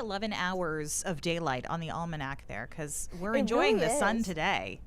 11 hours of daylight on the almanac there because we're It enjoying really the sun is. today.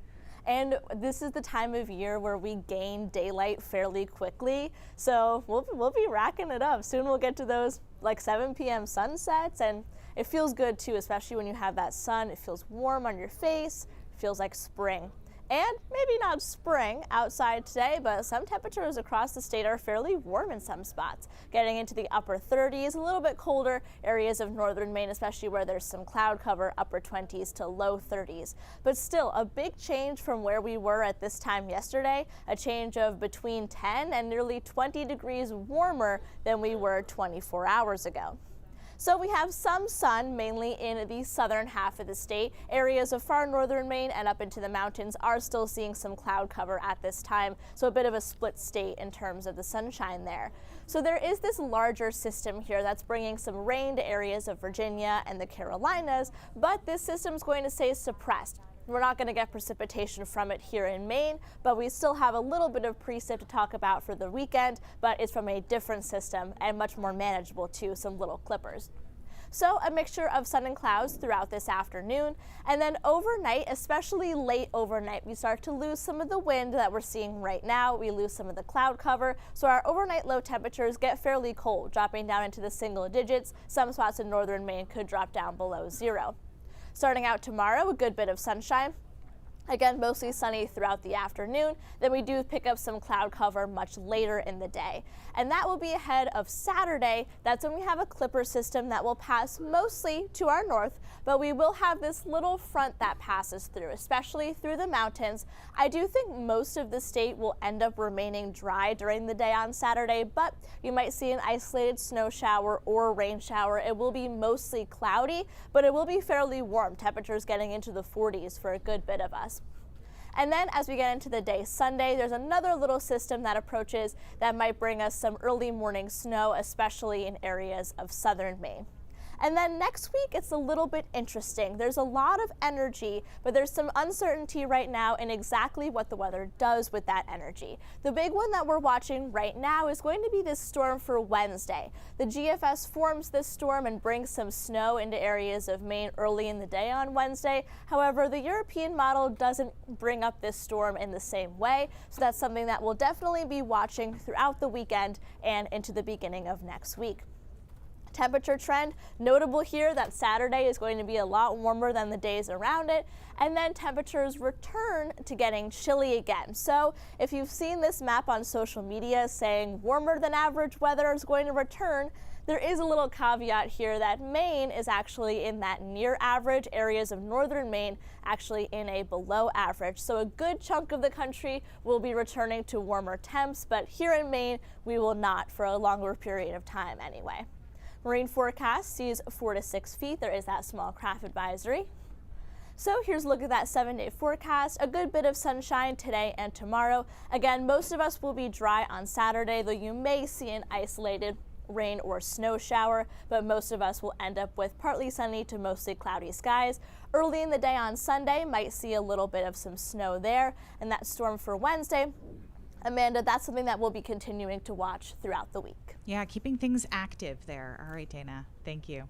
And this is the time of year where we gain daylight fairly quickly. So we'll be racking it up. Soon we'll get to those like 7 p.m. sunsets, and it feels good too, especially when you have that sun. It feels warm on your face, it feels like spring. And maybe not spring outside today, but some temperatures across the state are fairly warm in some spots, getting into the upper 30s, a little bit colder areas of northern Maine, especially where there's some cloud cover, upper 20s to low 30s. But still a big change from where we were at this time yesterday, a change of between 10 and nearly 20 degrees warmer than we were 24 hours ago. So we have some sun, mainly in the southern half of the state. Areas of far northern Maine and up into the mountains are still seeing some cloud cover at this time, so a bit of a split state in terms of the sunshine there. So there is this larger system here that's bringing some rain to areas of Virginia and the Carolinas, but this system is going to stay suppressed. We're not going to get precipitation from it here in Maine, but we still have a little bit of precip to talk about for the weekend, but it's from a different system and much more manageable too, some little clippers. So a mixture of sun and clouds throughout this afternoon, and then overnight, especially late overnight, we start to lose some of the wind that we're seeing right now. We lose some of the cloud cover, so our overnight low temperatures get fairly cold, dropping down into the single digits. Some spots in northern Maine could drop down below 0. Starting out tomorrow, a good bit of sunshine. Again, mostly sunny throughout the afternoon. Then we do pick up some cloud cover much later in the day. And that will be ahead of Saturday. That's when we have a clipper system that will pass mostly to our north, but we will have this little front that passes through, especially through the mountains. I do think most of the state will end up remaining dry during the day on Saturday, but you might see an isolated snow shower or rain shower. It will be mostly cloudy, but it will be fairly warm. Temperatures getting into the 40s for a good bit of us. And then as we get into the day Sunday, there's another little system that approaches that might bring us some early morning snow, especially in areas of southern Maine. And then next week, it's a little bit interesting. There's a lot of energy, but there's some uncertainty right now in exactly what the weather does with that energy. The big one that we're watching right now is going to be this storm for Wednesday. The GFS forms this storm and brings some snow into areas of Maine early in the day on Wednesday. However, the European model doesn't bring up this storm in the same way, so that's something that we'll definitely be watching throughout the weekend and into the beginning of next week. Temperature trend, notable here that Saturday is going to be a lot warmer than the days around it, and then temperatures return to getting chilly again. So if you've seen this map on social media saying warmer than average weather is going to return, there is a little caveat here that Maine is actually in that near average, areas of northern Maine actually in a below average. So a good chunk of the country will be returning to warmer temps, but here in Maine we will not for a longer period of time anyway. Marine forecast sees 4 to 6 feet. There is that small craft advisory. So here's a look at that 7-day forecast. A good bit of sunshine today and tomorrow. Again, most of us will be dry on Saturday, though you may see an isolated rain or snow shower, but most of us will end up with partly sunny to mostly cloudy skies. Early in the day on Sunday, might see a little bit of some snow there, and that storm for Wednesday, Amanda, that's something that we'll be continuing to watch throughout the week. Yeah, keeping things active there. All right, Dana. Thank you.